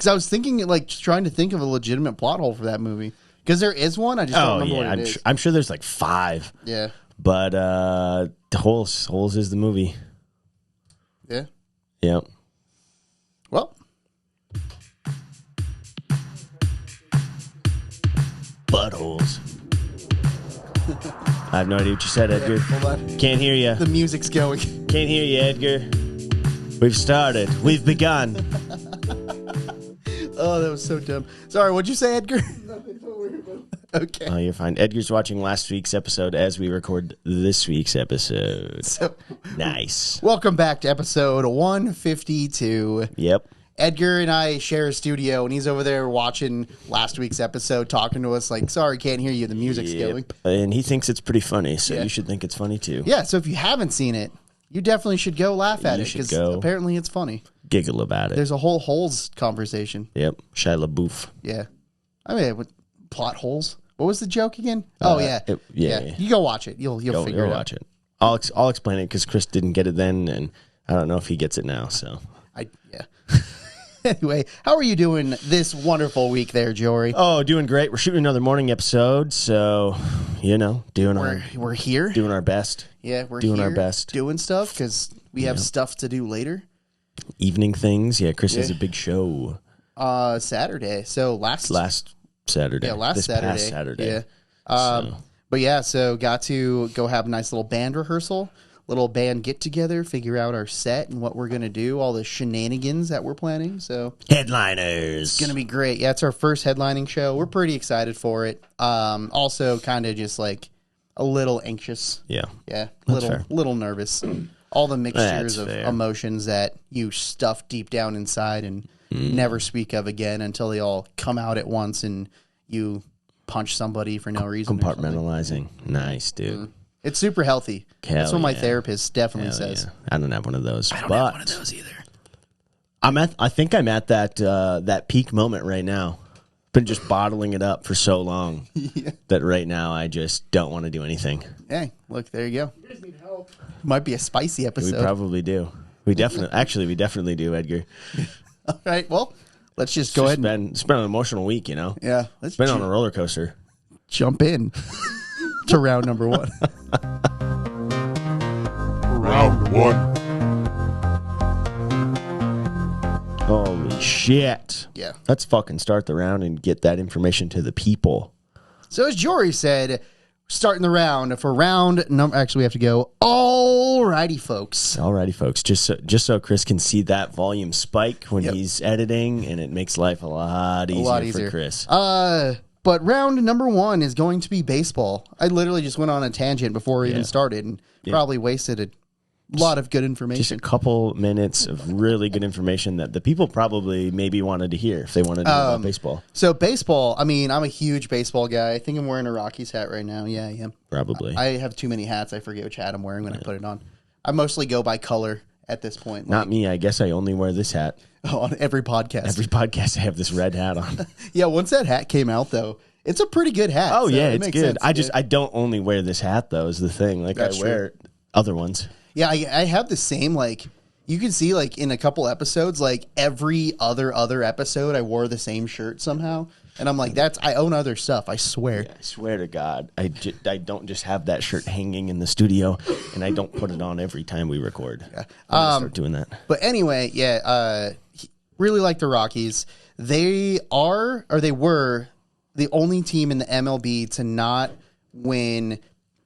Because I was thinking, like, trying to think of a legitimate plot hole for that movie. Because there is one. I just don't remember what it is. I'm sure there's like 5. Yeah. But Holes is the movie. Yeah. Yep. Well. Buttholes. I have no idea what you said, Edgar. Hold on. Can't hear you. The music's going. Can't hear you, Edgar. We've started. We've begun. Oh, that was so dumb. Sorry, what'd you say, Edgar? Nothing. Don't worry about it. Okay. Oh, you're fine. Edgar's watching last week's episode as we record this week's episode. So, nice. Welcome back to episode 152. Yep. Edgar and I share a studio, and he's over there watching last week's episode, talking to us like, sorry, can't hear you. The music's going. And he thinks it's pretty funny, so you should think it's funny, too. Yeah, so if you haven't seen it, you definitely should go laugh at it, because apparently it's funny. Giggle about it. There's a whole holes conversation. Yep. Shia LaBeouf. Yeah. I mean, with plot holes. What was the joke again? Yeah. You go watch it. You'll figure it out. Watch it. I'll explain it because Chris didn't get it then, and I don't know if he gets it now, so. Anyway, how are you doing this wonderful week there, Jory? Oh, doing great. We're shooting another morning episode, so, we're here. Doing our best. Yeah, we're doing here our best. Doing stuff because we have stuff to do later. Evening things. Yeah, Chris has a big show. Saturday. So last Saturday. Yeah, last Saturday. Past Saturday. Yeah. But yeah, so got to go have a nice little band rehearsal. Little band get together, figure out our set and what we're going to do, all the shenanigans that we're planning. So headliners. It's going to be great. Yeah, it's our first headlining show. We're pretty excited for it. Also kind of just like a little anxious. Yeah. Yeah. Little nervous. All the mixtures of emotions that you stuff deep down inside and never speak of again until they all come out at once and you punch somebody for no reason. Compartmentalizing. Nice, dude. It's super healthy. That's what my therapist definitely says. Yeah. I don't have one of those. I don't have one of those either. I think I'm at that peak moment right now. Been just bottling it up for so long that right now I just don't want to do anything. Hey, look, there you go. You guys need help. Might be a spicy episode. We probably do. We definitely do, Edgar. All right, well, let's just go ahead. It's been an emotional week, you know? Yeah. It's been on a roller coaster. Jump in to round number 1. Round 1. Holy shit. Yeah. Let's fucking start the round and get that information to the people. So as Jory said, starting the round for round number. Actually, we have to go. Alrighty, folks. Alrighty, folks. Just so Chris can see that volume spike when he's editing, and it makes life a lot easier for Chris. But round number 1 is going to be baseball. I literally just went on a tangent before we even started and probably wasted a lot of good information. Just a couple minutes of really good information that the people probably maybe wanted to hear if they wanted to know about baseball. So baseball, I mean, I'm a huge baseball guy. I think I'm wearing a Rockies hat right now. Yeah, I am. Probably. I have too many hats. I forget which hat I'm wearing when I put it on. I mostly go by color at this point. Not me. I guess I only wear this hat. Oh, on every podcast. Every podcast I have this red hat on. Yeah, once that hat came out, though, it's a pretty good hat. Oh, so yeah, it's good. Sense. I don't only wear this hat, though, is the thing. Like, That's I wear other ones. Yeah, I have the same, like, you can see, like, in a couple episodes, like, every other episode, I wore the same shirt somehow. And I'm like, I own other stuff, I swear. Yeah, I swear to God. I don't just have that shirt hanging in the studio, and I don't put it on every time we record. Yeah. I'm start doing that. But anyway, really like the Rockies. They were the only team in the MLB to not win,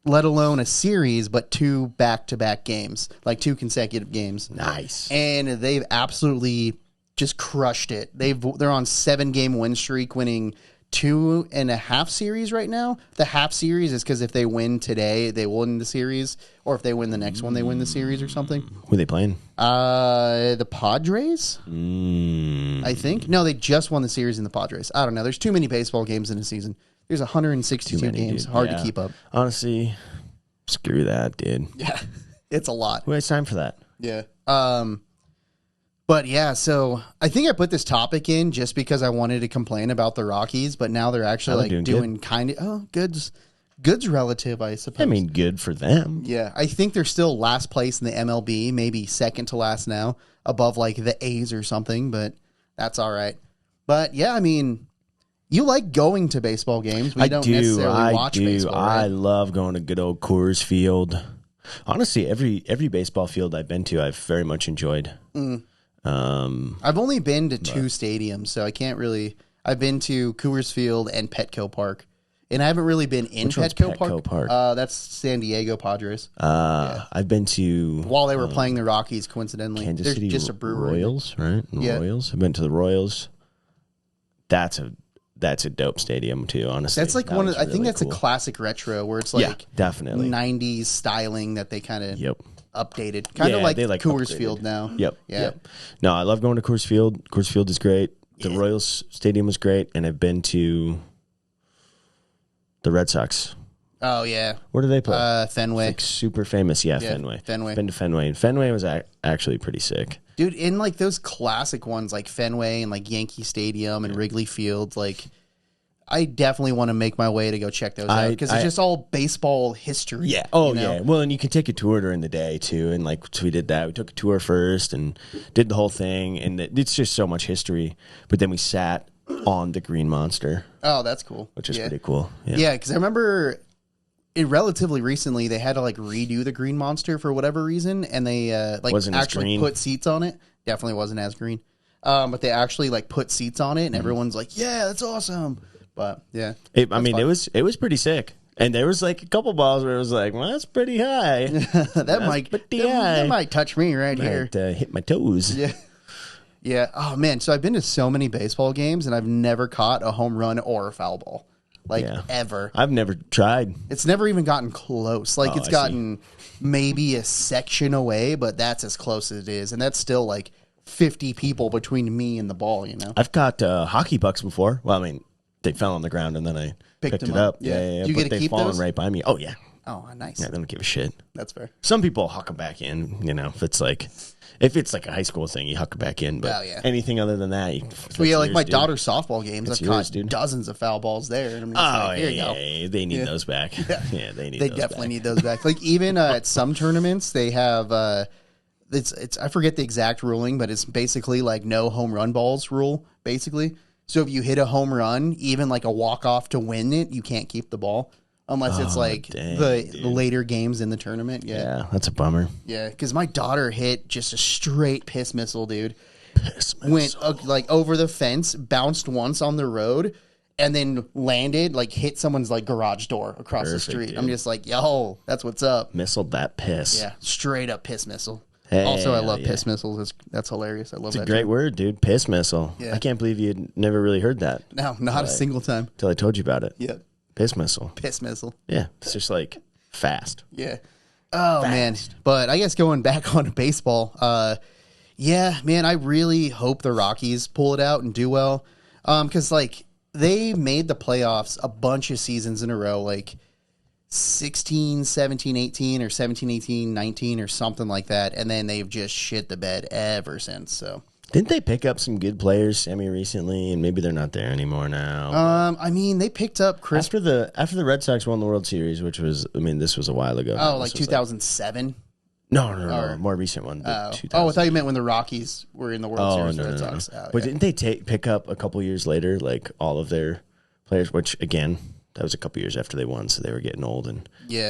let alone a series, but 2 back-to-back games, like 2 consecutive games. Nice. And they've absolutely just crushed it. They're on 7-game win streak, winning 2.5 series right now. The half series is because if they win today, they win the series, or if they win the next one, they win the series or something. Who are they playing? The Padres, I think. No, they just won the series in the Padres. I don't know. There's too many baseball games in a season. There's 162 games. Dude. Hard to keep up. Honestly, screw that, dude. Yeah, it's a lot. Who has time for that? Yeah. But yeah, so I think I put this topic in just because I wanted to complain about the Rockies, but now they're actually doing kind of good's relative, I suppose. I mean, good for them. Yeah, I think they're still last place in the MLB, maybe second to last now, above like the A's or something, but that's all right. But yeah, I mean, you like going to baseball games. But you don't necessarily watch baseball, right? I love going to good old Coors Field. Honestly, every baseball field I've been to, I've very much enjoyed. I've only been to 2 stadiums, so I can't really. I've been to Coors Field and Petco Park, and I haven't really been in Petco Park. That's San Diego Padres. I've been to While they were playing the Rockies, coincidentally, Kansas they're City just a brewery. Royals, right? Yeah. Royals. I've been to the Royals. That's a dope stadium too. Honestly, That's like one of. I think that's cool. a classic retro where it's like definitely 90s styling that they kind of updated, kind Yeah, of like they, like, Coors upgraded. Field now. Yep. No, I love going to Coors Field. Coors Field is great. The Royals Stadium was great, and I've been to the Red Sox. Oh yeah, Where do they play? Fenway. Like super famous. Yeah, Fenway. Been to Fenway, and Fenway was actually pretty sick. Dude, in like those classic ones like Fenway and like Yankee Stadium and Wrigley Field, like I definitely want to make my way to go check those out because it's just all baseball history. Yeah. Oh, yeah. Well, and you can take a tour during the day too, and like so we did that. We took a tour first and did the whole thing, and it's just so much history. But then we sat on the Green Monster. Oh, that's cool. Which is pretty cool. Yeah, because I remember relatively recently they had to like redo the Green Monster for whatever reason, and they Wasn't actually put seats on it. Definitely wasn't as green, but they actually like put seats on it, and everyone's like, "Yeah, that's awesome." But yeah, it was pretty sick. And there was like a couple balls where it was like, well, that's pretty high. that might touch me right here. Hit my toes. Yeah. Yeah. Oh man. So I've been to so many baseball games and I've never caught a home run or a foul ball. Ever. I've never tried. It's never even gotten close. Like it's gotten maybe a section away, but that's as close as it is. And that's still like 50 people between me and the ball, you know? I've caught hockey pucks before. Well, I mean, they fell on the ground and then I picked it up. Yeah. Do you get to keep fallen those? right by me. Oh, yeah. Oh, nice. Yeah, they don't give a shit. That's fair. Some people huck them back in, you know, if it's like a high school thing, you huck it back in. But anything other than that, like my daughter's softball games, I've caught dozens of foul balls there. And I'm just like, here you go. They need those back. Yeah, they definitely need those back. Like even at some tournaments, they have it's I forget the exact ruling, but it's basically like no home run balls rule, basically. So if you hit a home run, even like a walk off to win it, you can't keep the ball. Unless it's like the later games in the tournament. Yeah, that's a bummer. Yeah, because my daughter hit just a straight piss missile, dude. Went like over the fence, bounced once on the road, and then landed, like hit someone's like garage door across the street. Dude. I'm just like, yo, that's what's up. Missiled that piss. Yeah, straight up piss missile. Hey, also, I love piss missiles. That's hilarious. I love that. It's a great word, dude. Piss missile. Yeah. I can't believe you had never really heard that. No, not a single time. Until I told you about it. Yeah. Piss missile. Piss missile. Yeah. It's just like fast. Yeah. Oh, man. But I guess going back on baseball, yeah, man, I really hope the Rockies pull it out and do well. Because, like, they made the playoffs a bunch of seasons in a row, like 16, 17, 18, or 17, 18, 19, or something like that. And then they've just shit the bed ever since, so. Didn't they pick up some good players semi-recently, and maybe they're not there anymore now? I mean, they picked up Chris after the Red Sox won the World Series, which was, I mean, this was a while ago. Oh, like 2007? No, more recent one. I thought you meant when the Rockies were in the World Series. Red Sox. Oh, but didn't they pick up a couple years later, like all of their players? Which again, that was a couple years after they won, so they were getting old and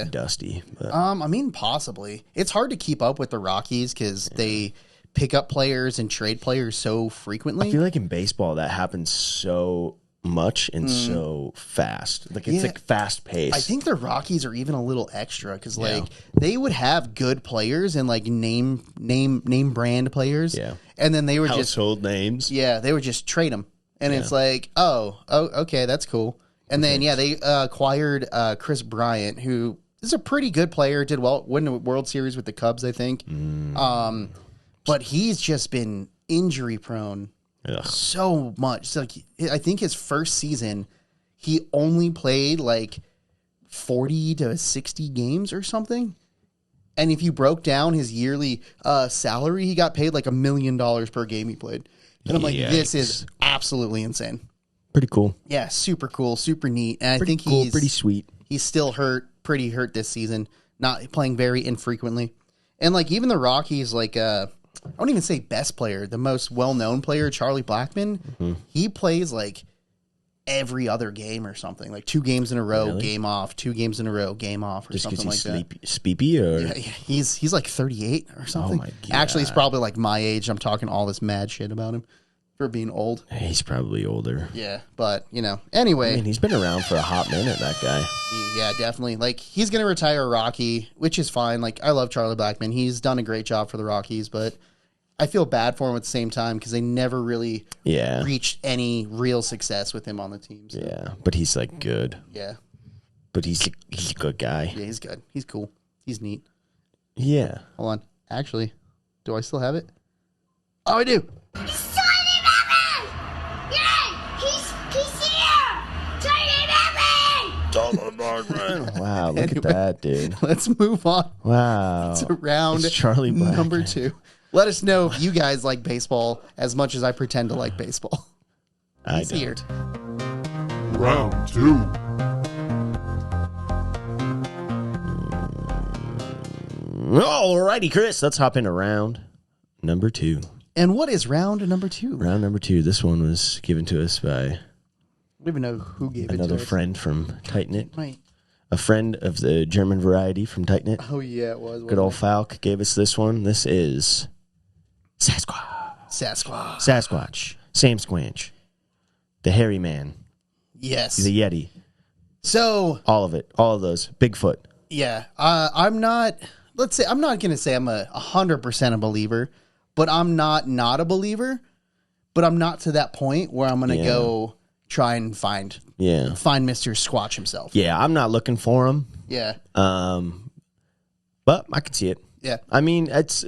dusty. But. I mean, possibly. It's hard to keep up with the Rockies because they pick up players and trade players so frequently. I feel like in baseball that happens so much and so fast. Like it's like fast paced. I think the Rockies are even a little extra because like they would have good players and like name brand players. Yeah, and then they were household names. Yeah, they would just trade them, and it's like, oh, okay, that's cool. And then they acquired Chris Bryant, who is a pretty good player. Did well, win the World Series with the Cubs, I think. But he's just been injury prone so much. So, like, I think his first season, he only played like 40 to 60 games or something. And if you broke down his yearly salary, he got paid like $1 million per game he played. And I'm like, this is absolutely insane. Pretty cool. Yeah, super cool, super neat. And I think he's pretty sweet. He's still pretty hurt this season, not playing very infrequently. And like even the Rockies, like I don't even say best player, the most well-known player, Charlie Blackmon, he plays like every other game or something, like 2 games in a row, Really? game off, 2 games in a row, game off, or Just something like because that. he's sleepy, or Yeah, he's like 38 or something. my God. Actually, he's probably like my age. I'm talking all this mad shit about him for being old. he's probably older. Yeah, but anyway, I mean, he's been around for a hot minute. That guy. yeah, definitely. Like he's gonna retire Rocky, which is fine. Like I love Charlie Blackmon. He's done a great job for the Rockies, but I feel bad for him at the same time because they never really reached any real success with him on the team. So. Yeah, but he's like good. Yeah. But he's a good guy. Yeah, he's good. He's cool. He's neat. Yeah. Hold on. Actually, do I still have it? Oh, I do. Tiny Baby! Yay! He's here! Tiny Baby! Wow, look at that, dude. Let's move on Wow. to round It's Charlie Blackmon. number 2. Let us know if you guys like baseball as much as I pretend to like baseball. He's don't. here. Round 2. Alrighty, Chris. Let's hop into round number 2. And what is round number 2? Round number 2. This one was given to us by I don't even know who gave another it to us. friend from Tighten It. Right. A friend of the German variety from Tighten It. Oh, yeah, it was. Good old Falk gave us this one. This is Sasquatch. Sasquatch. Sam Squanch. The hairy man. Yes. The Yeti. So, All of it. All of those. Bigfoot. yeah, I'm not, let's say, I'm not going to say I'm 100% a believer, but I'm not a believer, but I'm not to that point where I'm going to go try and find Yeah. Mr. Squatch himself. Yeah, I'm not looking for him. Yeah. But I can see it. Yeah. I mean, it's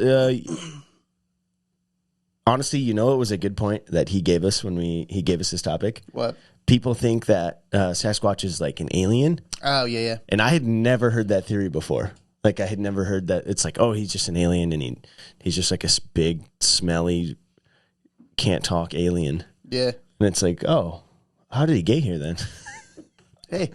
honestly, it was a good point that he gave us when he gave us this topic. What? People think that Sasquatch is like an alien, Oh, yeah, yeah. and I had never heard that theory before. Like, I had never heard that it's like, oh, he's just an alien, and he's just like a big, smelly, can't talk alien. Yeah. And it's like, oh, how did he get here then? Hey,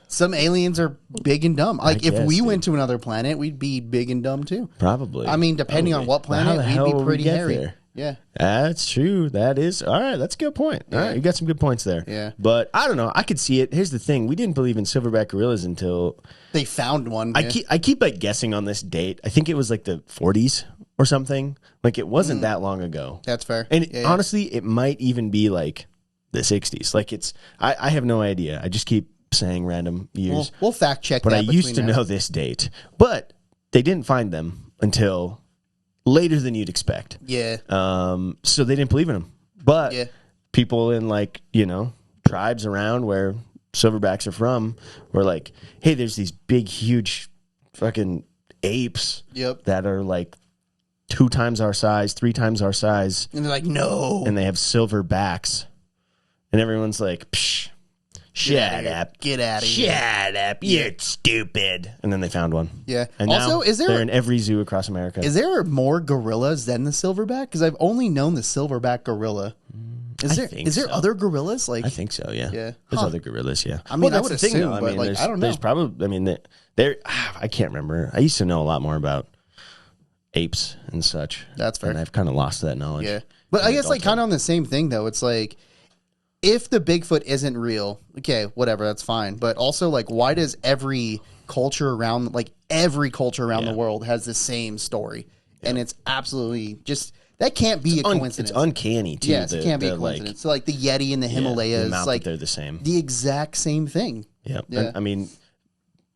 some aliens are big and dumb. Like, if guess, we dude. went to another planet, we'd be big and dumb too. Probably. I mean, depending on what But how planet, the hell we'd would be we pretty get hairy. there? Yeah. That's true. That is all right. That's a good point. All right, you got some good points there. Yeah. But I don't know. I could see it. Here's the thing: we didn't believe in silverback gorillas until They found one. I keep like guessing on this date. I think it was like the 40s or something. Like, it wasn't that long ago. That's fair. And Yeah, yeah. honestly, it might even be like the 60s. Like, I have no idea. I just keep saying random years. We'll fact check But that. I used to between now. know this date. But they didn't find them until later than you'd expect. Yeah. So they didn't believe in them. But Yeah. people in tribes around where silverbacks are from were like, hey, there's these big, huge fucking apes Yep. that are like 2 times our size, 3 times our size, And they're like, no. and they have silver backs. And everyone's like, psh, shut up. Get out of here. Shut up. You're stupid. And then they found one. Yeah. And Also, now they're in every zoo across America. Is there more gorillas than the silverback? Because I've only known the silverback gorilla. Is there think there so. other gorillas? Like, I think so, yeah. Yeah. There's Huh. other gorillas, yeah. I mean, I that's would the thing, assume, though. but, like, I don't There's know. probably, I mean, I can't remember. I used to know a lot more about apes and such. That's fair. And I've kind of lost that knowledge. yeah. But I guess like kind of on the same thing though. It's like if the Bigfoot isn't real, okay, whatever, that's fine. But also like, why does every culture around the world has the same story, and it's absolutely just. That can't be a coincidence. It's uncanny, too. Yes, it can't be a coincidence. So, like the Yeti in the Himalayas, the amount like that they're the same. the exact same thing. Yeah. Yeah. And, I mean,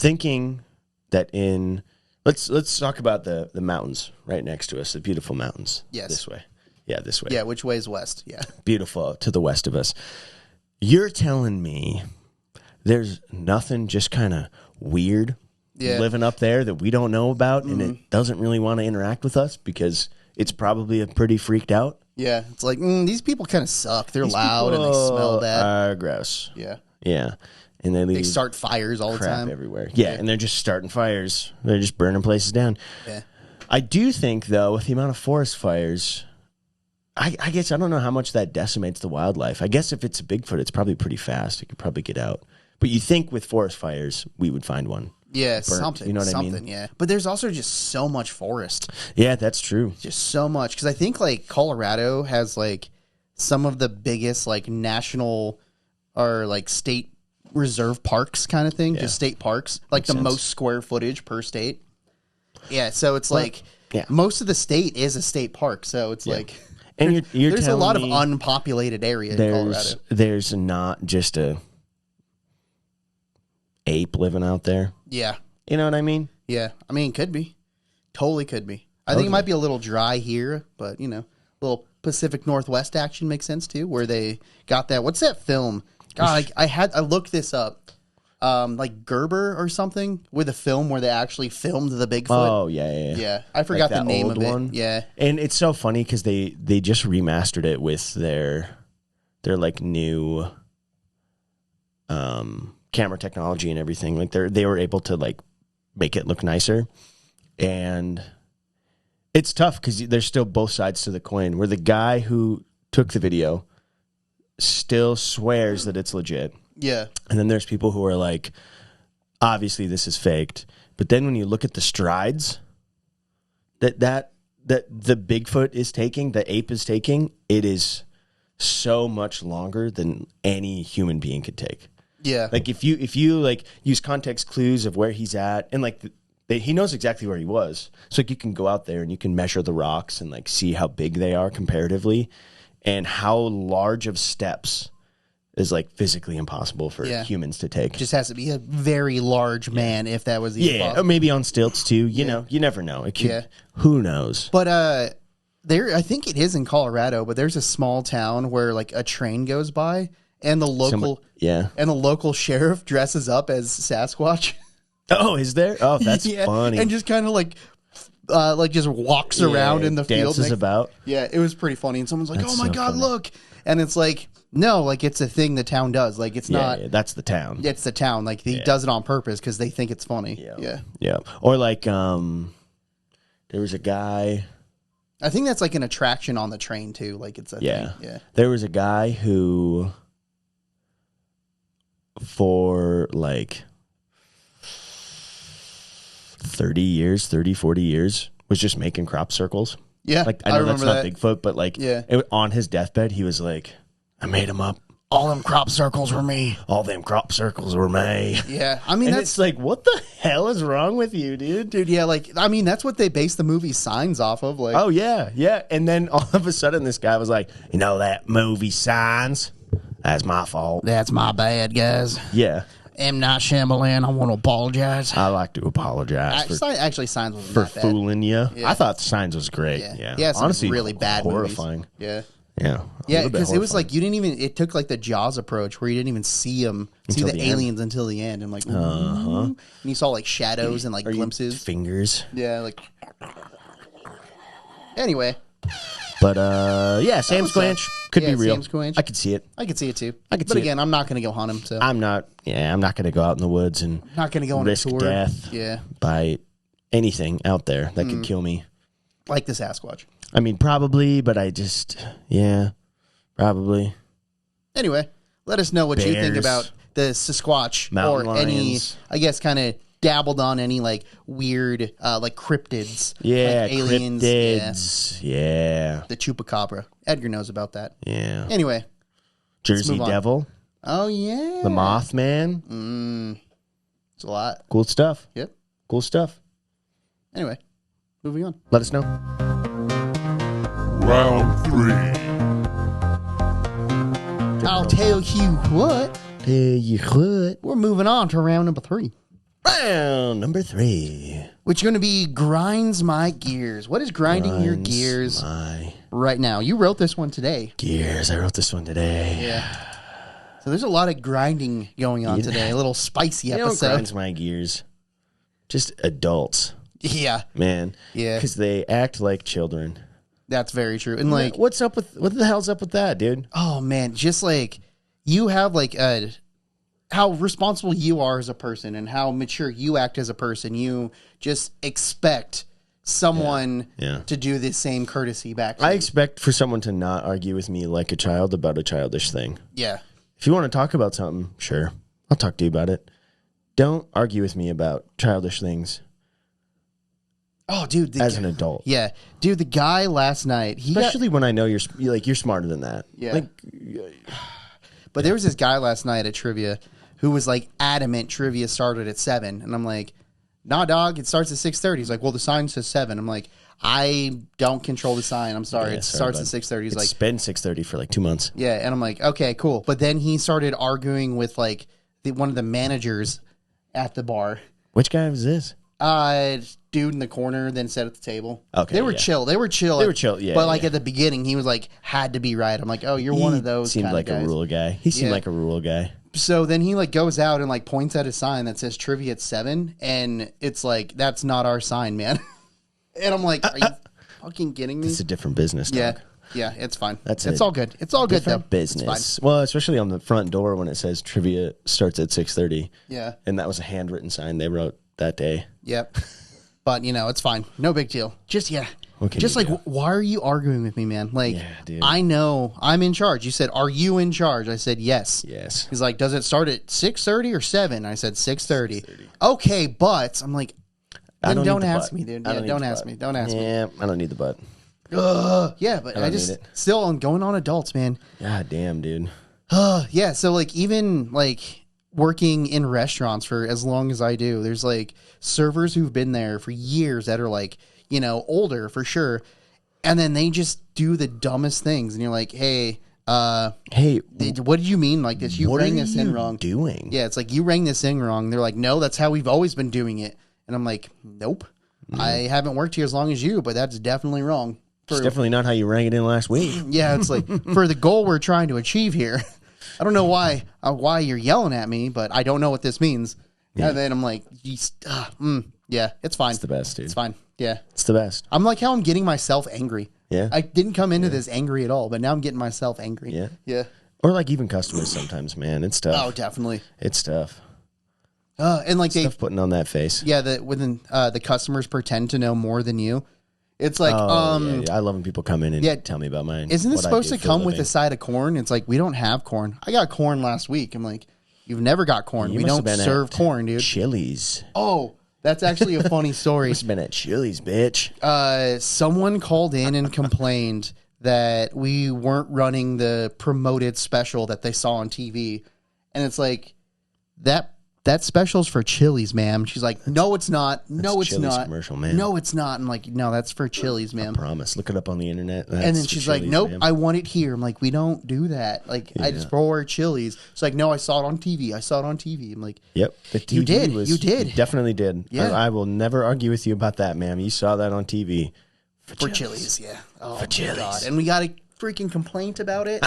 thinking that let's talk about the mountains right next to us, the beautiful mountains. Yes. This way. Yeah, this way. Yeah, which way is west? Yeah. Beautiful to the west of us. You're telling me there's nothing just kind of weird Yeah. living up there that we don't know about, and it doesn't really want to interact with us because it's probably pretty freaked out. Yeah, it's like these people kind of suck. They're loud and they smell bad. Are gross. Yeah, Yeah. And they leave they start fires all the crap time. everywhere. Yeah, and they're just starting fires. They're just burning places down. Yeah, I do think, though, with the amount of forest fires, I guess I don't know how much that decimates the wildlife. I guess if it's a Bigfoot, it's probably pretty fast. It could probably get out. But you think with forest fires, we would find one. Yeah, burnt, something. you know what I something, mean? yeah. But there's also just so much forest. Yeah, that's true. Just so much. Because I think, like, Colorado has, like, some of the biggest, like, national or, like, state reserve parks kind of thing. Yeah. Just state parks. Like, Makes the sense. most square footage per state. Yeah, so it's like yeah. most of the state is a state park. So it's like... And you're there's a telling lot of me unpopulated area in Colorado. there's not just a ape living out there. Yeah. You know what I mean? Yeah. I mean, could be. Totally could be. I think it might be a little dry here, but, you know, a little Pacific Northwest action makes sense, too, where they got that. What's that film? God, I looked this up. Like Gerber or something, with a film where they actually filmed the Bigfoot. Oh, yeah. Yeah. I forgot the that name old of it. one? Yeah. And it's so funny because they just remastered it with their like new camera technology and everything. Like they were able to like make it look nicer. And it's tough because there's still both sides to the coin, where the guy who took the video still swears that it's legit. Yeah. And then there's people who are like, obviously this is faked. But then when you look at the strides that the Bigfoot is taking, the ape is taking, it is so much longer than any human being could take. Yeah. Like if you like use context clues of where he's at, and like he knows exactly where he was. So like you can go out there and you can measure the rocks and like see how big they are comparatively, and how large of steps is like physically impossible for humans to take. Just has to be a very large man if that was even or possible. maybe on stilts too. You know, you never know. It could, Yeah. Who knows? But I think it is in Colorado, but there's a small town where like a train goes by and the local sheriff dresses up as Sasquatch. Oh, is there? Oh, that's funny. And just kind of like just walks around in the field. Dances about. Yeah, it was pretty funny. And someone's like, That's "Oh my so God, funny. look!" And it's like, no, like it's a thing the town does. Like it's not. Yeah, that's the town. It's the town. Like he does it on purpose because they think it's funny. Yeah. Or like, there was a guy. I think that's like an attraction on the train too. Like it's a thing. Yeah. There was a guy who, for like 40 years, was just making crop circles. Yeah. Like, I know that's remember not Bigfoot, but like, on his deathbed, he was like, I made him up. All them crop circles were me. All them crop circles were me. Yeah. I mean, And that's it's like, what the hell is wrong with you, dude? dude. Yeah. Like, I mean, that's what they base the movie Signs off of. Like, Oh, yeah. And then all of a sudden, this guy was like, you know that movie Signs? That's my fault. that's my bad, guys. Yeah. M. Night Shyamalan, I want to apologize. I like to apologize for Actually, Signs was for not bad. fooling you. Yeah. I thought Signs was great. Yeah. Yeah. Some Honestly, really bad horrifying. movies. Yeah. Yeah. Yeah, because it was like you didn't even. It took like the Jaws approach where you didn't even see them, see Until the the end. aliens until the end, and like, and you saw like shadows and like glimpses. Fingers. Yeah, like. Anyway, But Sam Squanch could be real. Sam Squanch. I could see it. I could see it too. could but see again, I'm not going to go hunt him, so I'm not going to go out in the woods and not going to go on risk a tour. death Yeah, by anything out there that could kill me. like the Sasquatch. I mean, probably, but probably. Anyway, let us know what you think Bears. about the Sasquatch Mountain or any, lions. I guess, kind of dabbled on any like weird, like cryptids. Yeah, like aliens. cryptids. Yeah. The chupacabra. Edgar knows about that. Yeah. Anyway. Jersey move on. Devil, Oh yeah. the Mothman. It's a lot. Cool stuff. Yep. Cool stuff. Anyway, moving on. Let us know. Round 3. I'll tell you what. Tell you what. We're moving on to round number 3, Round number 3. which is going to be grinds my gears. What is grinding your Grinds gears my right now? You wrote this one today. gears. I wrote this one today. Yeah. So there's a lot of grinding going on today. A little spicy You know what episode. grinds my gears? Just adults, Yeah, man. Yeah. Because they act like children. that's very true. And like, What the hell's up with that, dude? oh man, just like you have like how responsible you are as a person and how mature you act as a person. You just expect someone Yeah. to do the same courtesy back to I you. expect for someone to not argue with me like a child about a childish thing. Yeah. If you want to talk about something, sure, I'll talk to you about it. Don't argue with me about childish things Oh, dude. as an adult. Yeah. Dude, the guy last night, Especially when I know you're smarter than that. Yeah. Like, but there was this guy last night at trivia who was like adamant trivia started at 7. And I'm like, nah, dog, it starts at 6:30. He's like, well, the sign says 7. I'm like, I don't control the sign. I'm sorry. Yeah, It sorry, starts bud. at 6:30. He's it's like, been 6:30 for like 2 months. yeah. And I'm like, okay, cool. But then he started arguing with like one of the managers at the bar. Which guy was this? Dude in the corner, then sat at the table. Okay, They were yeah. chill. They were chill. They were chill, yeah, But like yeah. at the beginning, he was like, had to be right. I'm like, oh, you're one of those Seemed kind like of guys. a rule guy. He seemed Yeah. like a rule guy. So then he like goes out and like points at a sign that says trivia at 7, and it's like, that's not our sign, man. And I'm like, are you fucking kidding me? It's a different business. Yeah. Dog. Yeah, it's fine. That's it's it. all good. It's all good though. Different business. Well, especially on the front door when it says trivia starts at 6:30. Yeah. And that was a handwritten sign they wrote that day. Yep. But it's fine. No big deal. Just What can Just you like, do? why are you arguing with me, man? Like, Yeah, dude. I know I'm in charge. You said, are you in charge? I said, yes. Yes. He's like, does it start at 6:30 or 7? I said 6:30. Okay, but I'm like, then need don't the ask butt. me, dude. I Yeah, need don't the ask butt. me. Don't ask me. Yeah, I don't need the butt. Yeah, but I don't just need it. still I'm going on adults, man. God damn, dude. Yeah, so like even like working in restaurants for as long as I do, there's like servers who've been there for years that are like, older for sure. And then they just do the dumbest things and you're like, "Hey, Hey, what did you mean like this? You what are rang this in you wrong." doing? Yeah, it's like you rang this in wrong. They're like, "No, that's how we've always been doing it." And I'm like, "Nope. I haven't worked here as long as you, but that's definitely wrong." It's definitely not how you rang it in last week. Yeah, it's like for the goal we're trying to achieve here. I don't know why you're yelling at me, but I don't know what this means. Yeah. And then I'm like, yeah, it's fine. It's the best, dude. It's fine. Yeah. It's the best. I'm like how I'm getting myself angry. Yeah. I didn't come into this angry at all, but now I'm getting myself angry. Yeah. Yeah. Or like even customers sometimes, man. It's tough. Oh, definitely. It's tough. And like Tough putting on that face. yeah, the customers pretend to know more than you. It's like, Yeah. I love when people come in and yeah, tell me about mine. isn't this what I supposed do to for come with a living. side of corn? It's like, we don't have corn. I got corn last week. I'm like, you've never got corn. You We must don't have been serve at corn, dude. Chili's. Oh, that's actually a funny story. Must have been at Chili's, bitch. Someone called in and complained that we weren't running the promoted special that they saw on TV. And it's like, that special's for Chili's, ma'am. She's like, no, it's not. No, it's Chili's not. commercial, ma'am. No, it's not. I'm like, no, that's for Chili's, ma'am. Promise. Look it up on the internet. And then That's she's for like, Chili's, nope, ma'am. I want it here. I'm like, we don't do that. Like, I just pour Chili's. It's like, no, I saw it on TV. I saw it on TV. I'm like, Yep. The TV You did. Was, You did. you definitely did. Yeah. I will never argue with you about that, ma'am. You saw that on TV. for Chili's, yeah. Oh, my Chili's. God. And we got a freaking complaint about it.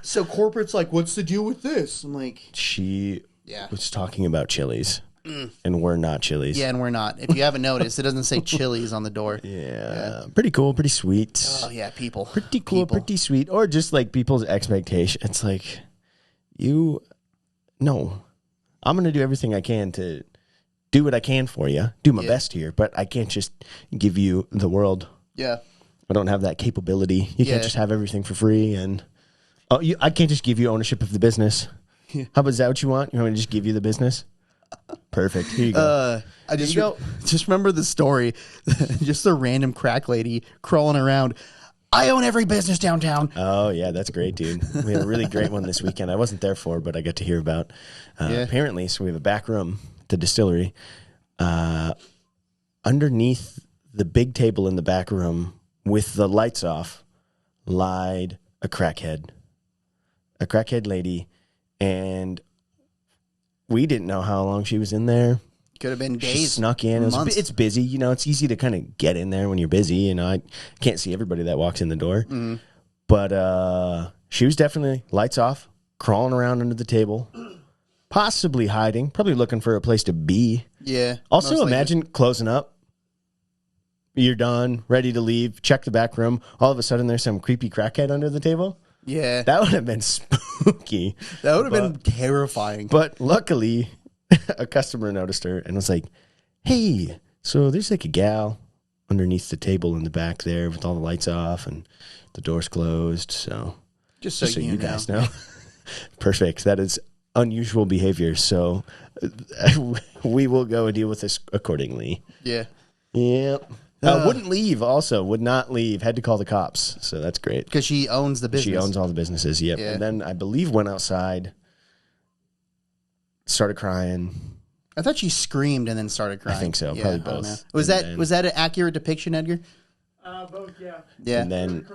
So corporate's like, what's the deal with this? I'm like, She Yeah. was talking about Chili's, and we're not Chili's. yeah, and we're not. If you haven't noticed, it doesn't say Chili's on the door. Yeah. Pretty cool. Pretty sweet. Oh, yeah, people. Pretty cool. People. Pretty sweet. Or just like people's expectation. It's like, no, I'm going to do everything I can to do what I can for you, do my best here, but I can't just give you the world. Yeah. I don't have that capability. You Yeah. can't just have everything for free. And I can't just give you ownership of the business. How about is that what you want? You want me to just give you the business? Perfect. Here you go. I just you go. just remember the story. Just a random crack lady crawling around. I own every business downtown. Oh, yeah, that's great, dude. We had a really great one this weekend. I wasn't there for, but I got to hear about. Apparently, so we have a back room, the distillery. Underneath the big table in the back room with the lights off lied a crackhead lady. And we didn't know how long she was in there. Could have been She days. snuck in. months. It's busy. It's easy to kind of get in there when you're busy. I can't see everybody that walks in the door. But she was definitely lights off, crawling around under the table, possibly hiding, probably looking for a place to be. Yeah. Also, most likely. imagine closing up. You're done, ready to leave, check the back room. All of a sudden, there's some creepy crackhead under the table. Yeah. That would have been spooky. That would have been terrifying. But luckily, a customer noticed her and was like, hey, so there's like a gal underneath the table in the back there with all the lights off and the doors closed. So just so just so you you know. guys know. Perfect. That is unusual behavior, so we will go and deal with this accordingly. Yeah. Yep. Wouldn't leave. Also, would not leave. Had to call the cops. So that's great. Because she owns the business. She owns all the businesses. Yep. Yeah. And then I believe went outside, started crying. I thought she screamed and then started crying. I think so. Yeah, Probably I don't know. both. Was that an accurate depiction, Edgar? Both, yeah. Yeah. And then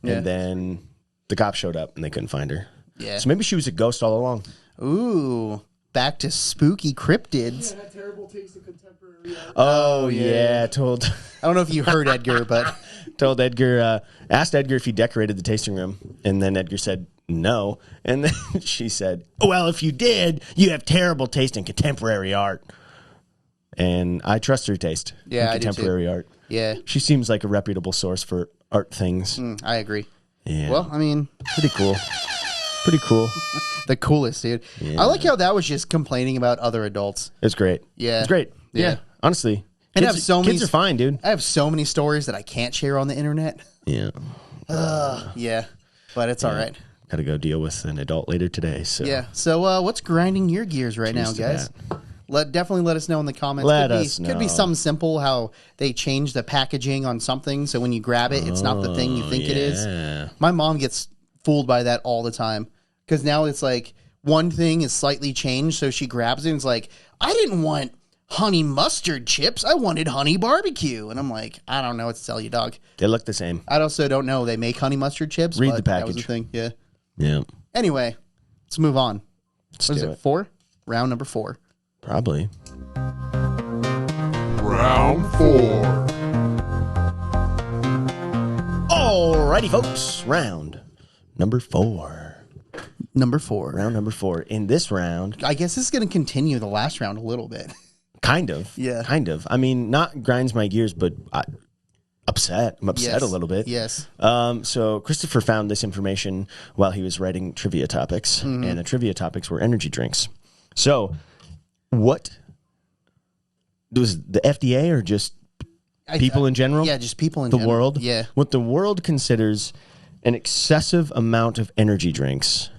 Yeah. and then the cops showed up and they couldn't find her. Yeah. So maybe she was a ghost all along. Ooh. Back to spooky cryptids. Yeah, that terrible taste of contemporary art. Oh yeah. yeah, told I don't know if you heard Edgar, but told Edgar, asked Edgar if he decorated the tasting room, and then Edgar said no, and then she said, "Well, if you did, you have terrible taste in contemporary art." And I trust her taste Yeah, in I do too. contemporary art. yeah, She seems like a reputable source for art things. I agree. Yeah, Well, I mean, pretty cool. Pretty cool. the coolest, dude. Yeah. I like how that was just complaining about other adults. It's great. Yeah. It's great. Yeah. Yeah, honestly, And I kids, have so many- kids are fine, dude. I have so many stories that I can't share on the internet. Yeah, Yeah, but it's all right. got to go deal with an adult later today. So Yeah. So, what's grinding your gears right now, Cheers to guys? that. Definitely let us know in the comments. Let could us be, Could be know. something simple, how they change the packaging on something, so when you grab it, it's not the thing you think it is. yeah. My mom gets fooled by that all the time because now it's like one thing is slightly changed, so she grabs it and it's like, I didn't want honey mustard chips, I wanted honey barbecue, and I'm like, I don't know what to tell you, dog. They look the same. I also don't know they make honey mustard chips. Read but the That was the package. thing. Yeah. Yeah, Anyway, let's move on. let's What is do it? 4? Round number 4. Probably. Round 4. Alrighty, folks. Round number 4. Number 4. Round number 4. In this round, I guess this is going to continue the last round a little bit. kind of. Yeah. Kind of. I mean, not grinds my gears, but upset. I'm upset Yes. a little bit. Yes. So Christopher found this information while he was writing trivia topics, and the trivia topics were energy drinks. So, what was the FDA or just people in general? Yeah, just people in the general. world? Yeah. What the world considers an excessive amount of energy drinks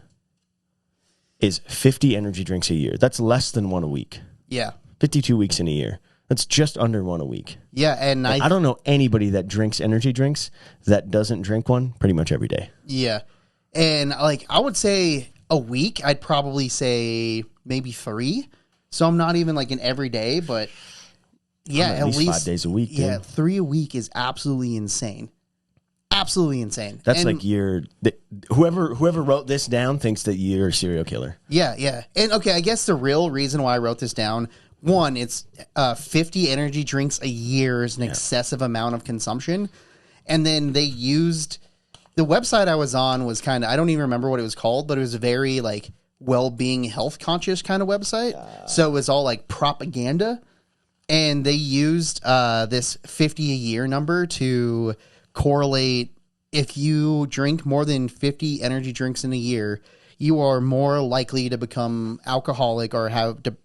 is 50 energy drinks a year. That's less than one a week. Yeah. 52 weeks in a year. That's just under one a week. Yeah, and I don't know anybody that drinks energy drinks that doesn't drink one pretty much every day. Yeah. And like I would say a week, I'd probably say maybe 3. So I'm not even like an everyday, but yeah, at least 5 days a week, dude. Yeah, 3 a week is absolutely insane. Absolutely insane. That's And- like whoever wrote this down thinks that you're a serial killer. Yeah, yeah. And okay, I guess the real reason why I wrote this down, one, it's 50 energy drinks a year is an excessive amount of consumption. And then they used the website I was on was kind of, I don't even remember what it was called, but it was a very like well-being, health conscious kind of website. So it was all like propaganda. And they used this 50 a year number to correlate if you drink more than 50 energy drinks in a year, you are more likely to become alcoholic or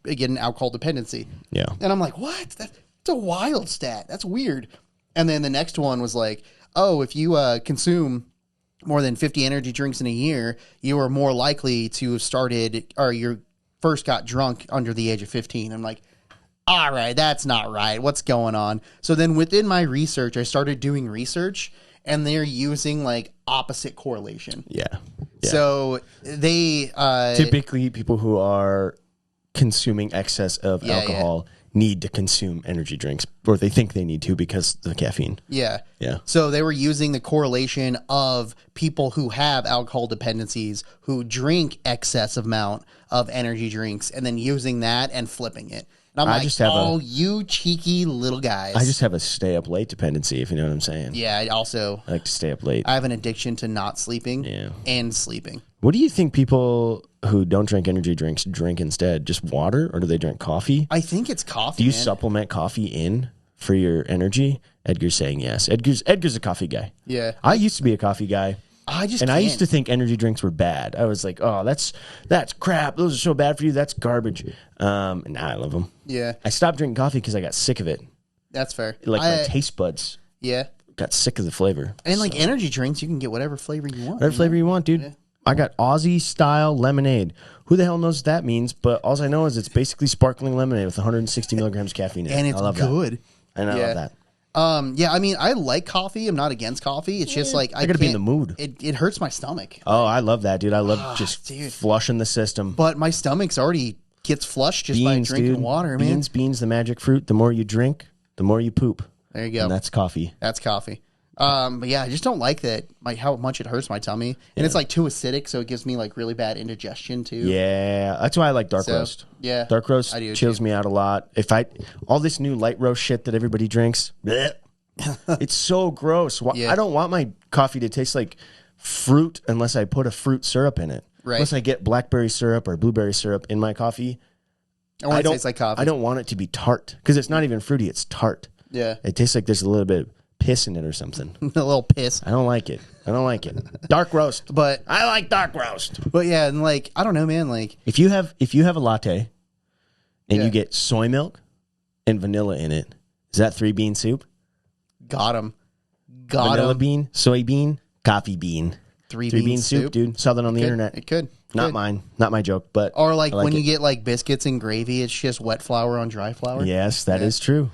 get an alcohol dependency. Yeah. And I'm like, what? That's a wild stat. That's weird. And then the next one was like, oh, if you consume more than 50 energy drinks in a year, you are more likely to have started or you first got drunk under the age of 15. I'm like, all right, that's not right. What's going on? So then within my research, I started doing research and they're using like opposite correlation. Yeah. So they Typically, people who are consuming excess of Yeah, alcohol need to consume energy drinks, or they think they need to because of the caffeine. Yeah. Yeah. So they were using the correlation of people who have alcohol dependencies who drink excess amount of energy drinks and then using that and flipping it. And I'm I like, just have oh, you cheeky little guys. I just have a stay up late dependency, if you know what I'm saying. Yeah, I also I like to stay up late. I have an addiction to not sleeping and sleeping. What do you think people who don't drink energy drinks drink instead? Just water, or do they drink coffee? I think it's coffee. Do you man. supplement coffee in for your energy? Edgar's saying yes. Edgar's a coffee guy. Yeah. I used to be a coffee guy. I just And I used to can't. think energy drinks were bad. I was like, oh, that's crap. Those are so bad for you. That's garbage. And now I love them. Yeah, I stopped drinking coffee because I got sick of it. that's fair. Like my taste buds Yeah. got sick of the flavor. And like energy drinks, you can get whatever flavor you want. Whatever flavor you want, dude. I got Aussie style lemonade. Who the hell knows what that means? But all I know is it's basically sparkling lemonade with 160 milligrams caffeine in it. And it's I love good. That. And I love that. Yeah, I mean, I like coffee. I'm not against coffee. It's just like I gotta be in can't- the mood. It hurts my stomach. Oh, I love that, dude. I love just dude. flushing the system. But my stomach's already gets flushed just by drinking dude. water, man. Beans, the magic fruit. The more you drink, the more you poop. There you go. And that's coffee. That's coffee. But yeah, I just don't like that. Like how much it hurts my tummy, and it's like too acidic, so it gives me like really bad indigestion too. Yeah, that's why I like dark roast. Yeah, Dark roast I do chills too. me out a lot. If I all this new light roast shit that everybody drinks, bleh, it's so gross. Yeah. I don't want my coffee to taste like fruit unless I put a fruit syrup in it. Right. Unless I get blackberry syrup or blueberry syrup in my coffee. I want it to don't taste like coffee. I don't want it to be tart because it's not even fruity. It's tart. Yeah, It tastes like there's a little bit of piss in it or something. a little piss. I don't like it. Dark roast. But I like dark roast. yeah, and like I don't know, man. Like If you have a latte and Yeah. you get soy milk and vanilla in it, is that 3-bean soup? got him, Vanilla bean, soybean, coffee bean. 3-bean soup, dude. Saw that on the internet. It could. Not Could. mine. Not my joke, but Or like I like when it. you get like biscuits and gravy, it's just wet flour on dry flour. Yes, that is true.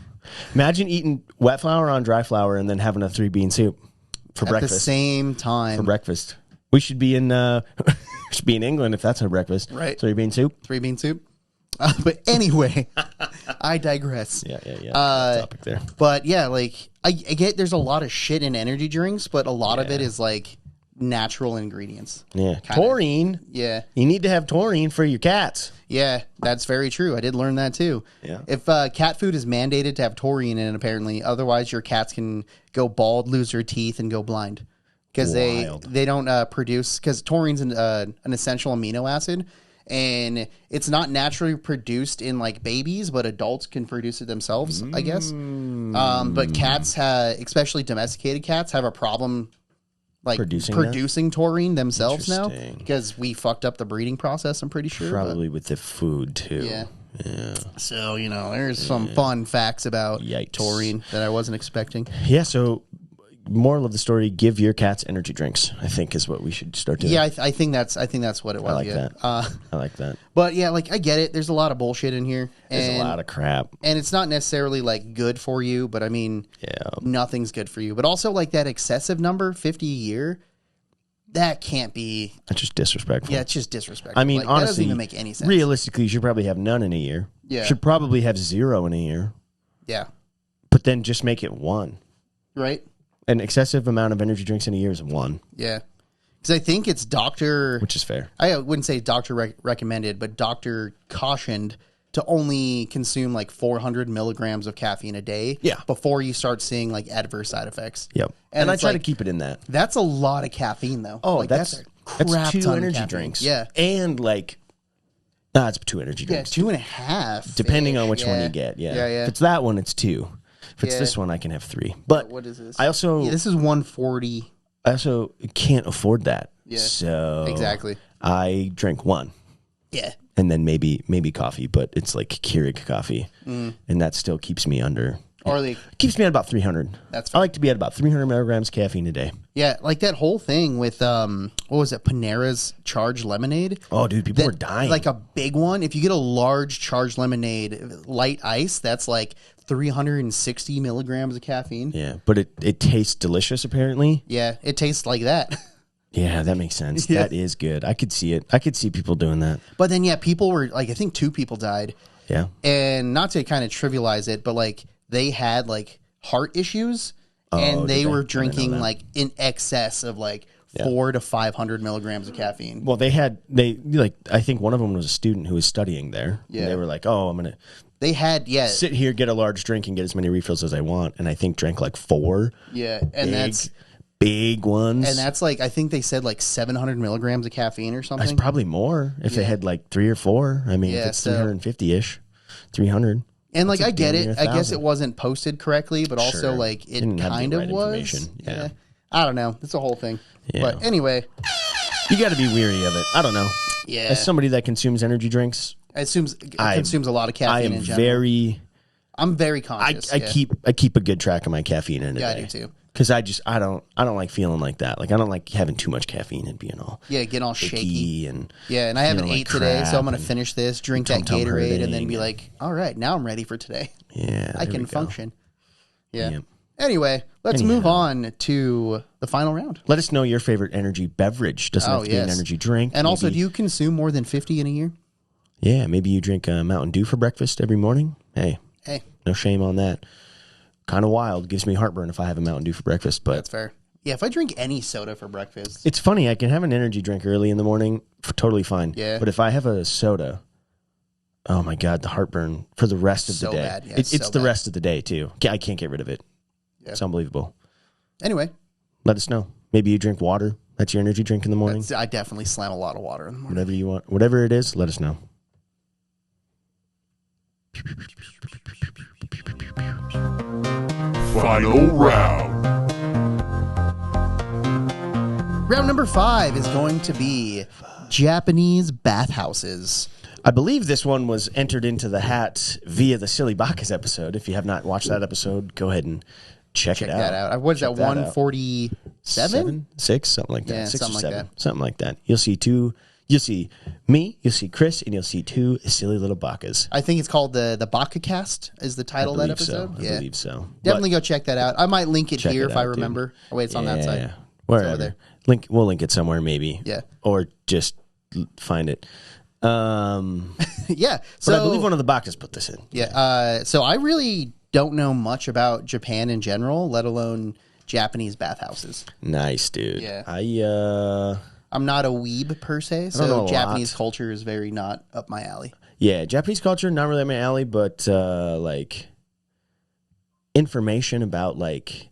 Imagine eating wet flour on dry flour and then having a 3-bean soup for At breakfast. the same time. For breakfast. We should be in England if that's our breakfast. Right. 3-bean soup. 3-bean soup. But anyway, I digress. Yeah. Good topic there. But yeah, like I get there's a lot of shit in energy drinks, but a lot of it is like natural ingredients. Yeah. Kinda. Taurine. Yeah. You need to have taurine for your cats. Yeah, that's very true. I did learn that too. Yeah. If cat food is mandated to have taurine in it, apparently, otherwise your cats can go bald, lose their teeth, and go blind because Wild. they don't produce because taurine's an essential amino acid, and it's not naturally produced in like babies, but adults can produce it themselves, I guess. But cats, especially domesticated cats, have a problem. Like Producing taurine themselves now Interesting. because we fucked up the breeding process. I'm pretty sure. but- Probably with the food too. Yeah. So, you know, there's some fun facts about Yikes. taurine that I wasn't expecting. Yeah, so moral of the story, give your cats energy drinks, I think is what we should start doing. Yeah, I think that's what it was. I like yeah. that. I like that. But yeah, like I get it. There's a lot of bullshit in here. There's a lot of crap. and it's not necessarily like good for you, but I mean, nothing's good for you. But also like that excessive number, 50 a year, that can't be. That's just disrespectful. Yeah, it's just disrespectful. I mean, like, honestly, that doesn't even make any sense. Realistically, you should probably have none in a year. Yeah. Should probably have 0 in a year, Yeah. but then just make it 1. Right. An excessive amount of energy drinks in a year is 1, Yeah. Because I think it's doctor. which is fair. I wouldn't say doctor recommended, but doctor cautioned to only consume like 400 milligrams of caffeine a day. Yeah. Before you start seeing like adverse side effects. Yep. And I it's try to like- keep it in that. That's a lot of caffeine, though. Oh, Like, that's a crap 2 ton of energy caffeine. drinks. Yeah. And like, it's 2 energy Yeah, drinks. 2.5. Depending on which one you get. Yeah. Yeah. If it's that one, it's 2. If it's Yeah. this one, I can have 3. But What is this? I also Yeah, this is 140. can't afford that. Yeah. So Exactly. I drink 1. Yeah. And then maybe coffee, but it's like Keurig coffee, and that still keeps me under. Or like, Keeps me at about 300. That's I fine. like to be at about 300 milligrams caffeine a day. yeah, like that whole thing with, what was it? Panera's charged lemonade. Oh, dude, people That- were dying. Like a big one. If you get a large charged lemonade, light ice, that's like 360 milligrams of caffeine. yeah, but it tastes delicious. Apparently, Yeah, it tastes like that. yeah, that makes sense. Yeah. That is good. I could see it. I could see people doing that. But then, yeah, people were like, I think 2 people died. Yeah. And not to kind of trivialize it, but like they had like heart issues and did they they? I were didn't know drinking that. like in excess of like 400 to 500 milligrams of caffeine. Well, they I think one of them was a student who was studying there. Yeah. And they were like, oh, I'm gonna They had, yeah. sit here, get a large drink, and get as many refills as I want. And I think drank like 4 Yeah. And big ones. that's like, I think they said like 700 milligrams of caffeine or It's something. probably more if they had like 3 or 4. I mean, Yeah, if it's so- 350 ish, 300. And like That's I get damn it. near I guess 1,000. it wasn't posted correctly, but also Sure. like it Didn't have the kind of right was. information. Yeah. I don't know. It's a whole thing. Yeah. But anyway, You got to be weary of it. I don't know. yeah. As somebody that consumes energy drinks, it consumes a lot of I caffeine am in general. very. I'm very conscious. I keep a good track of my caffeine in a Yeah, I day. do too. Because I don't like feeling like that. Like I don't like having too much caffeine and being all getting all shaky. and And I haven't feeling like ate today, so I'm crap gonna and finish this, drink that tum-tum Gatorade, and then hurting be and- like, all right, now I'm ready for today. yeah, I there can we go. function. Yeah. Yep. Anyway, let's move on to the final round. Let us know your favorite energy beverage. Doesn't have to be an yes. energy drink. And also, Maybe- do you consume more than 50 in a year? Yeah, maybe you drink Mountain Dew for breakfast every morning. Hey, Hey, no shame on that. Kind of wild. Gives me heartburn if I have a Mountain Dew for breakfast, but that's fair. Yeah, if I drink any soda for breakfast, it's funny. I can have an energy drink early in the morning, totally fine. Yeah. But if I have a soda, oh my god, the heartburn for the rest of So the day. bad. Yeah, it's so the bad. rest of the day too. I can't get rid of it. Yeah. It's unbelievable. anyway, Let us know. Maybe you drink water. That's your energy drink in the morning. I definitely slam a lot of water in the morning. Whatever you want, whatever it is, let us know. Final round. Round number 5 is going to be Japanese bathhouses. I believe this one was entered into the hat via the Silly Bacchus episode. If you have not watched that episode, go ahead and check it out. That out. What is that, Check that out. 147? 6, something like that. Yeah, 6 something or like 7, that. something like that. You'll see two. You'll see me. You'll see Chris, and you'll see two silly little Bacchus. I think it's called the Baka Cast is the title of that episode. I believe so. Definitely go check that out. I might link it Check here it if I out, dude. remember. Oh, wait, it's on that side. Wherever. there. We'll link it somewhere, maybe. Yeah. Or just find it. Yeah. But I believe one of the Bacchus put this in. Yeah. So I really don't know much about Japan in general, let alone Japanese bathhouses. Nice, dude. Yeah. I'm not a weeb per se, know so a Japanese lot. culture is very not up my alley. Yeah, Japanese culture, not really up my alley, but like information about like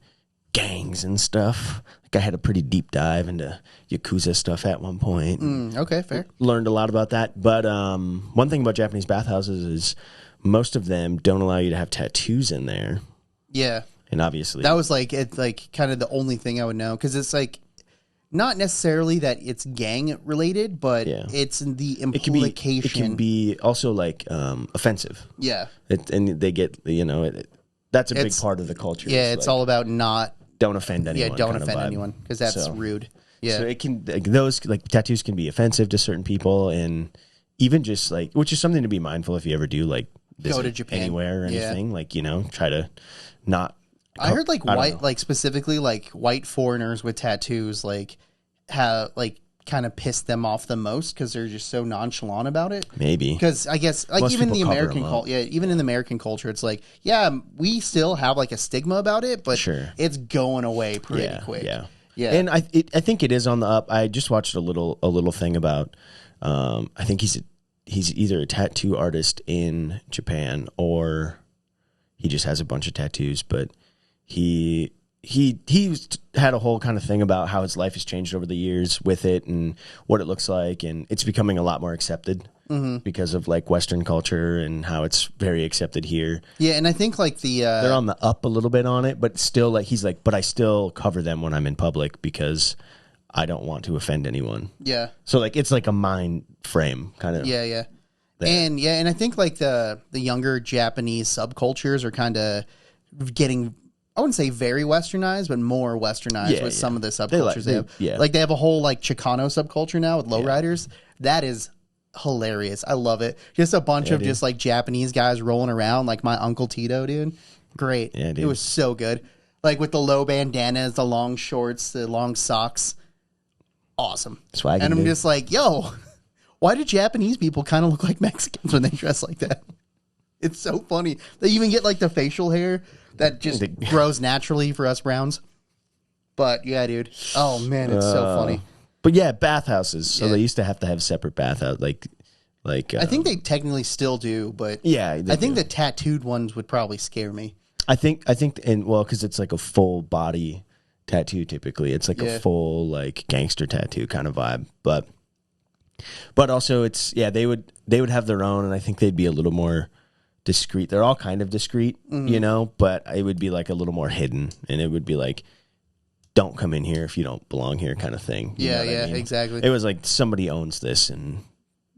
gangs and stuff. Like I had a pretty deep dive into Yakuza stuff at one point. Okay, fair. Learned a lot about that. But one thing about Japanese bathhouses is most of them don't allow you to have tattoos in there. Yeah. And obviously That was like it's like kind of the only thing I would know because it's like not necessarily that it's gang related, but Yeah. it's the it can be implication. it can be also like offensive. Yeah. And they get that's a big It's- part of the culture. Yeah, is, it's like, all about not don't offend anyone. don't kind of offend vibe. anyone because that's So- rude. Yeah. So it can those like tattoos can be offensive to certain people, and even just like which is something to be mindful if you ever do like visit to Japan. anywhere or Yeah. anything. Like try to not. I heard like I don't white, know. like specifically like white foreigners with tattoos, like have like kind of pissed them off the most because they're just so nonchalant about it. Maybe Because I guess like Most even the people cover American them up. culture, yeah, even in the American culture, it's like we still have like a stigma about it, but Sure. it's going away pretty quick. Yeah. Yeah. And I think it is on the up. I just watched a little thing about. I think he's either a tattoo artist in Japan or he just has a bunch of tattoos. But he had a whole kind of thing about how his life has changed over the years with it and what it looks like, and it's becoming a lot more accepted because of like Western culture and how it's very accepted here. Yeah, and I think like They're on the up a little bit on it, but still like he's like, but I still cover them when I'm in public because I don't want to offend anyone. yeah. So like it's like a mind frame kind of. Yeah. And I think like the younger Japanese subcultures are kind of getting, I wouldn't say very westernized, but more westernized Yeah, with yeah. some of the subcultures they have. yeah. Like they have a whole like Chicano subculture now with lowriders. That is hilarious. I love it. Just a bunch of dude. just like Japanese guys rolling around like my Uncle Tito, dude. Great. Yeah, dude. It was so good. Like with the low bandanas, the long shorts, the long socks. Awesome. Swaggin', And I'm dude. just like, yo, why do Japanese people kind of look like Mexicans when they dress like that? It's so funny. They even get like the facial hair that just grows naturally for us browns. But yeah, dude. Oh man, it's so funny. But yeah, bathhouses. So Yeah. they used to have separate bathhouse, like. I think they technically still do, but Yeah, they I think do. the tattooed ones would probably scare me. I think, and well, because it's like a full body tattoo. Typically, it's like Yeah. a full like gangster tattoo kind of vibe. But also, it's they would have their own, and I think they'd be a little more discreet. They're all kind of discreet, but it would be like a little more hidden, and it would be like, don't come in here if you don't belong here, kind of thing. You know what I mean? Exactly. It was like somebody owns this, and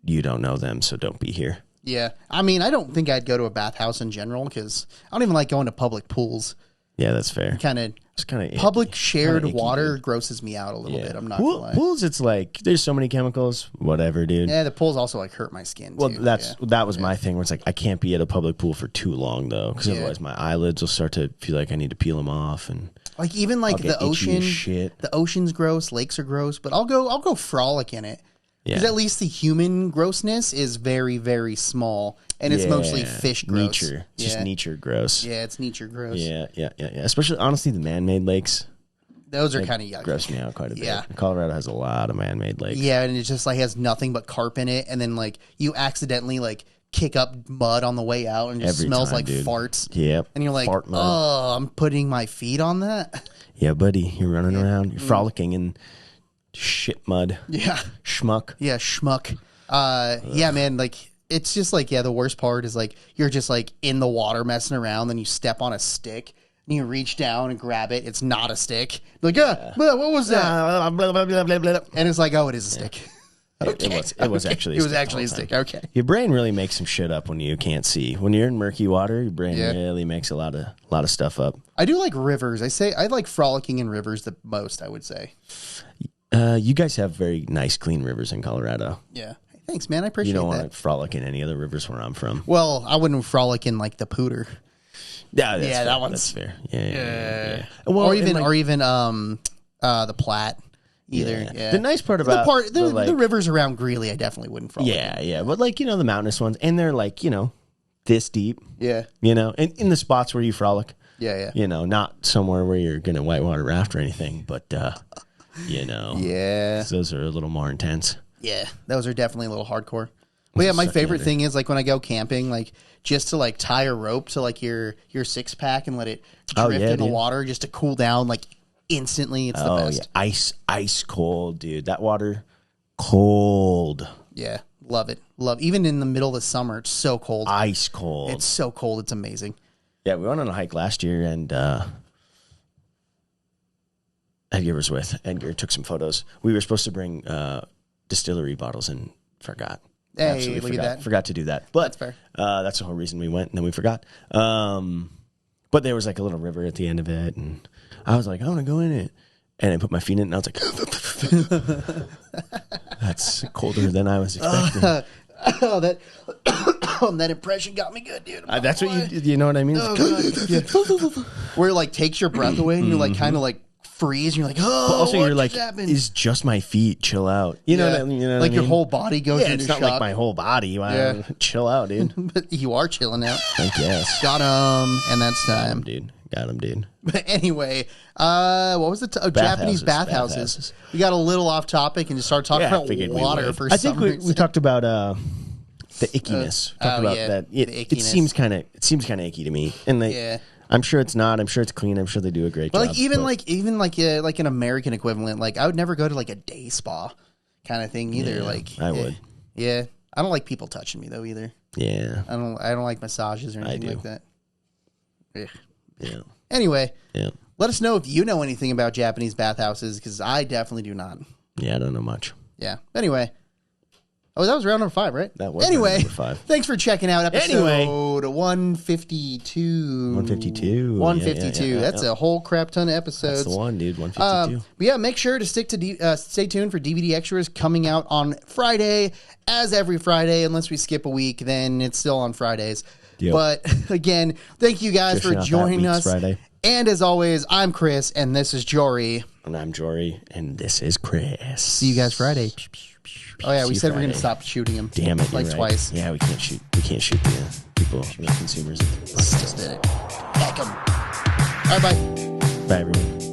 you don't know them, so don't be here. Yeah, I mean, I don't think I'd go to a bathhouse in general because I don't even like going to public pools. Yeah, that's fair. Kind of, It's kind of Public shared icky, water dude. grosses me out a little bit. I'm not gonna lie. Pools. It's like there's so many chemicals. Whatever, dude. Yeah, the pools also like hurt my skin. Well, too. that was my thing. Where it's like I can't be at a public pool for too long though, because otherwise my eyelids will start to feel like I need to peel them off, and like even like I'll get the itchy as ocean. shit. The ocean's gross. Lakes are gross. But I'll go frolic in it because Yeah. at least the human grossness is very very small, and it's mostly fish gross. Nature, just nature gross. Yeah, it's nature gross. Yeah. Especially honestly, the man-made lakes Those are kind of yucky. gross me out quite a bit. Yeah. Colorado has a lot of man-made lakes. Yeah, and it just like has nothing but carp in it, and then like you accidentally like kick up mud on the way out, and it just Every smells time, like dude. farts. Yep. And you're like, Fart mud. oh, I'm putting my feet on that. Yeah, buddy, you're running around, you're frolicking in shit mud. Yeah, Schmuck. yeah, schmuck. Yeah, man, like it's just like the worst part is like you're just like in the water messing around, then you step on a stick. And you reach down and grab it. It's not a stick. Like, what was that? Blah, blah, blah, blah, blah. And it's like, oh, it is a stick. It was actually It was stick actually a the whole stick. time. Okay. Your brain really makes some shit up when you can't see. When you're in murky water, your brain Yeah. really makes a lot of stuff up. I do like rivers. I like frolicking in rivers the most, I would say. You guys have very nice, clean rivers in Colorado. Yeah. Thanks, man. I appreciate You don't that. want to frolic in any other rivers where I'm from. Well, I wouldn't frolic in like the Pooter. Yeah, that's Yeah, fair. that one's- That's fair. Yeah. Well, or and, even like, the Platte either. yeah. Yeah. The nice part about the rivers around Greeley, I definitely wouldn't frolic. yeah, but like the mountainous ones, and they're like this deep, Yeah. and in the spots where you frolic, Yeah. not somewhere where you're gonna whitewater raft or anything, but Yeah. those are a little more intense. Yeah. Those are definitely a little hardcore. But yeah, my Suck favorite at it. thing is like when I go camping, like just to like tie a rope to like your 6-pack and let it Oh, drift yeah, in the dude. water just to cool down like instantly. It's the Oh best. yeah, ice cold, dude. That water, cold, Yeah. Love it. Love even in the middle of the summer, it's so cold. ice cold. It's so cold, it's amazing. Yeah, we went on a hike last year, and Edgar was with. Edgar took some photos. We were supposed to bring distillery bottles and forgot. Hey, Absolutely look at forgot. that. Forgot to do that. But That's fair. that's the whole reason we went, and then we forgot. But there was like a little river at the end of it, and I was like, I want to go in it. And I put my feet in it, and I was like, that's colder than I was expecting. Oh, that that impression got me good, dude. That's what you know what I mean? Oh, God. Where it like takes your breath away and you're like kind of like freeze and you're like, oh, But also, what you're like, just happened? is just my feet? Chill out. You know Yeah. what I mean? You know what like I your mean? whole body goes Yeah, into it's not shock. like my whole body. Wow. Yeah. Chill out, dude. But you are chilling out. I guess. Got him, and that's time. Dude. Got him, dude. But anyway, what was it? Japanese bathhouses. Bathhouses. We got a little off topic and just started talking I about figured we water would. for I some think we reason. talked about the ickiness. Talked about yeah, that. the It ickiness. seems kind of icky to me. And Yeah. I'm sure it's not. I'm sure it's clean. I'm sure they do a great But job. like even like an American equivalent, like I would never go to like a day spa kind of thing either. Yeah, like I would. Yeah, I don't like people touching me though either. Yeah. I don't like massages or anything do. like that. Ugh. Yeah. Anyway, Yeah. let us know if you know anything about Japanese bathhouses because I definitely do not. Yeah. I don't know much. Yeah. Anyway. Oh, that was round number 5, right? That was anyway, round number 5. Thanks for checking out episode Anyway. 152. 152. 152. Yeah. That's a whole crap ton of episodes. That's the one, dude. 152. But yeah, make sure to stay tuned for DVD extras coming out on Friday, as every Friday. Unless we skip a week, then it's still on Fridays. Yep. But again, thank you guys Fishing for out that joining week's us. Friday. And as always, I'm Chris, and this is Jory. And I'm Jory, and this is Chris. See you guys Friday. Oh yeah, See we you said we're gonna Friday. stop shooting him. Damn it! like you're right. twice. Yeah, we can't shoot. We can't shoot the people, the consumers. Just did it. Heck 'em. All right, bye. Bye, everyone.